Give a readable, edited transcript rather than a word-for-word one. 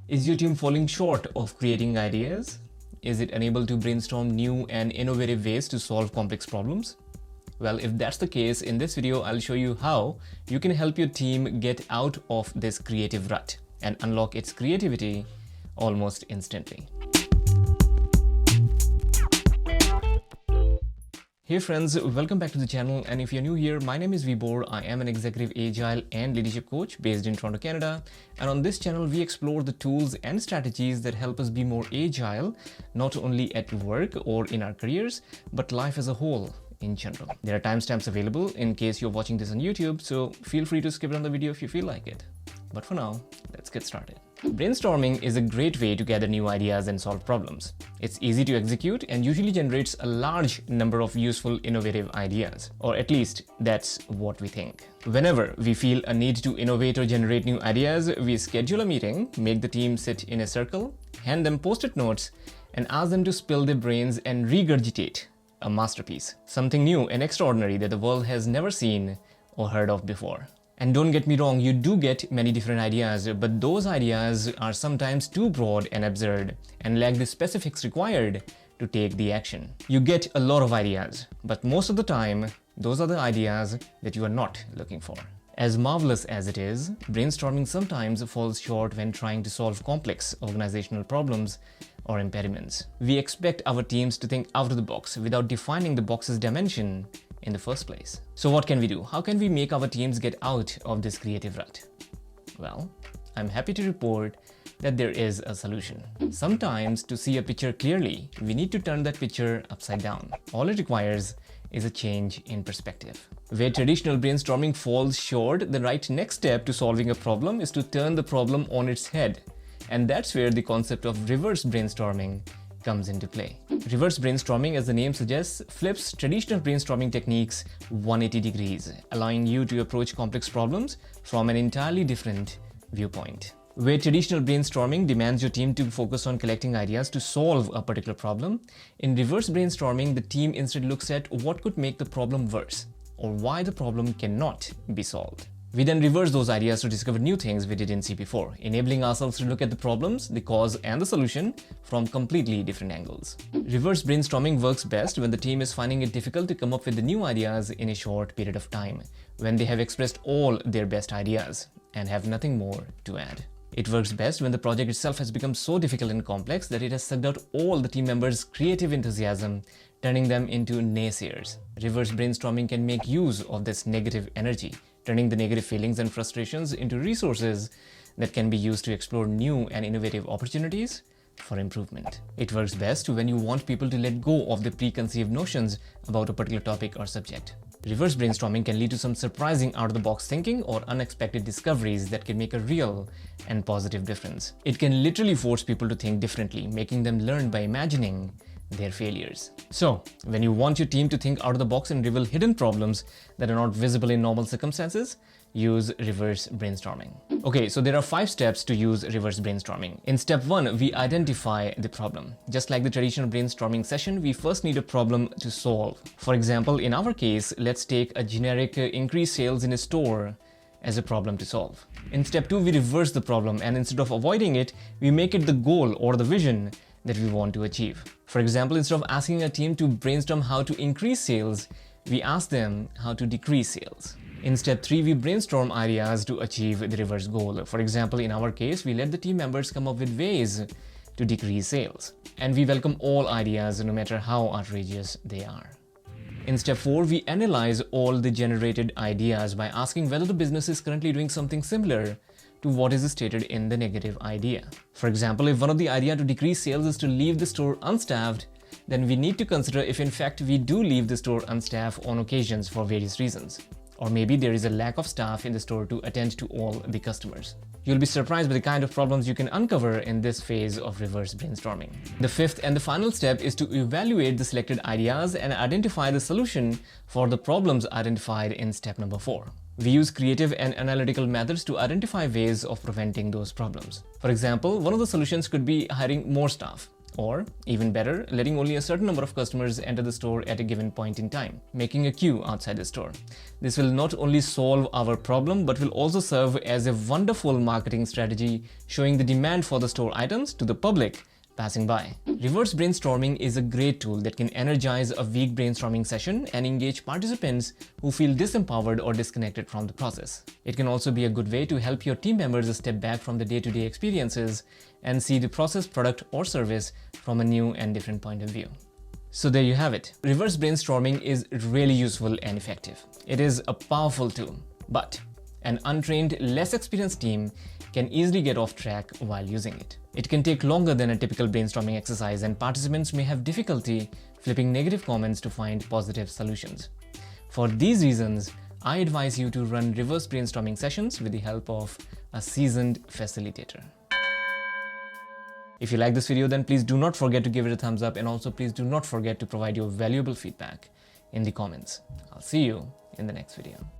Is your team falling short of creating ideas? Is it unable to brainstorm new and innovative ways to solve complex problems? Well, if that's the case, in this video, I'll show you how you can help your team get out of this creative rut and unlock its creativity almost instantly. Hey friends, welcome back to the channel, and if you're new here, my name is Vibor. I am an executive agile and leadership coach based in Toronto, Canada, and on this channel we explore the tools and strategies that help us be more agile, not only at work or in our careers, but life as a whole in general. There are timestamps available in case you're watching this on YouTube, so feel free to skip it on the video if you feel like it. But for now, let's get started. Brainstorming is a great way to gather new ideas and solve problems. It's easy to execute and usually generates a large number of useful, innovative ideas. Or at least, that's what we think. Whenever we feel a need to innovate or generate new ideas, we schedule a meeting, make the team sit in a circle, hand them post-it notes, and ask them to spill their brains and regurgitate a masterpiece. Something new and extraordinary that the world has never seen or heard of before. And don't get me wrong, you do get many different ideas, but those ideas are sometimes too broad and absurd and lack the specifics required to take the action. You get a lot of ideas, but most of the time, those are the ideas that you are not looking for. As marvelous as it is, brainstorming sometimes falls short when trying to solve complex organizational problems or impediments. We expect our teams to think out of the box without defining the box's dimension in the first place. So what can we do? How can we make our teams get out of this creative rut? Well, I'm happy to report that there is a solution. Sometimes to see a picture clearly, we need to turn that picture upside down. All it requires is a change in perspective. Where traditional brainstorming falls short, the right next step to solving a problem is to turn the problem on its head. And that's where the concept of reverse brainstorming comes into play. Reverse brainstorming, as the name suggests, flips traditional brainstorming techniques 180 degrees, allowing you to approach complex problems from an entirely different viewpoint. Where traditional brainstorming demands your team to focus on collecting ideas to solve a particular problem, in reverse brainstorming, the team instead looks at what could make the problem worse, or why the problem cannot be solved. We then reverse those ideas to discover new things we didn't see before, enabling ourselves to look at the problems, the cause, and the solution from completely different angles. Reverse brainstorming works best when the team is finding it difficult to come up with the new ideas in a short period of time, when they have expressed all their best ideas and have nothing more to add. It works best when the project itself has become so difficult and complex that it has sucked out all the team members' creative enthusiasm, turning them into naysayers. Reverse brainstorming can make use of this negative energy, turning the negative feelings and frustrations into resources that can be used to explore new and innovative opportunities for improvement. It works best when you want people to let go of the preconceived notions about a particular topic or subject. Reverse brainstorming can lead to some surprising out-of-the-box thinking or unexpected discoveries that can make a real and positive difference. It can literally force people to think differently, making them learn by imagining their failures. So, when you want your team to think out of the box and reveal hidden problems that are not visible in normal circumstances, use reverse brainstorming. Okay, so there are 5 steps to use reverse brainstorming. In step 1, we identify the problem. Just like the traditional brainstorming session, we first need a problem to solve. For example, in our case, let's take a generic increase sales in a store as a problem to solve. In step 2, we reverse the problem, and instead of avoiding it, we make it the goal or the vision that we want to achieve. For example, instead of asking a team to brainstorm how to increase sales, we ask them how to decrease sales. In step 3, we brainstorm ideas to achieve the reverse goal. For example, in our case, we let the team members come up with ways to decrease sales. And we welcome all ideas, no matter how outrageous they are. In step 4, we analyze all the generated ideas by asking whether the business is currently doing something similar to what is stated in the negative idea. For example, if one of the ideas to decrease sales is to leave the store unstaffed, then we need to consider if in fact we do leave the store unstaffed on occasions for various reasons. Or maybe there is a lack of staff in the store to attend to all the customers. You'll be surprised by the kind of problems you can uncover in this phase of reverse brainstorming. The 5th and the final step is to evaluate the selected ideas and identify the solution for the problems identified in step number 4. We use creative and analytical methods to identify ways of preventing those problems. For example, one of the solutions could be hiring more staff. Or, even better, letting only a certain number of customers enter the store at a given point in time, making a queue outside the store. This will not only solve our problem, but will also serve as a wonderful marketing strategy, showing the demand for the store items to the public passing by. Reverse brainstorming is a great tool that can energize a weak brainstorming session and engage participants who feel disempowered or disconnected from the process. It can also be a good way to help your team members step back from the day-to-day experiences and see the process, product, or service from a new and different point of view. So there you have it. Reverse brainstorming is really useful and effective. It is a powerful tool, but an untrained, less experienced team can easily get off track while using it. It can take longer than a typical brainstorming exercise, and participants may have difficulty flipping negative comments to find positive solutions. For these reasons, I advise you to run reverse brainstorming sessions with the help of a seasoned facilitator. If you like this video, then please do not forget to give it a thumbs up, and also please do not forget to provide your valuable feedback in the comments. I'll see you in the next video.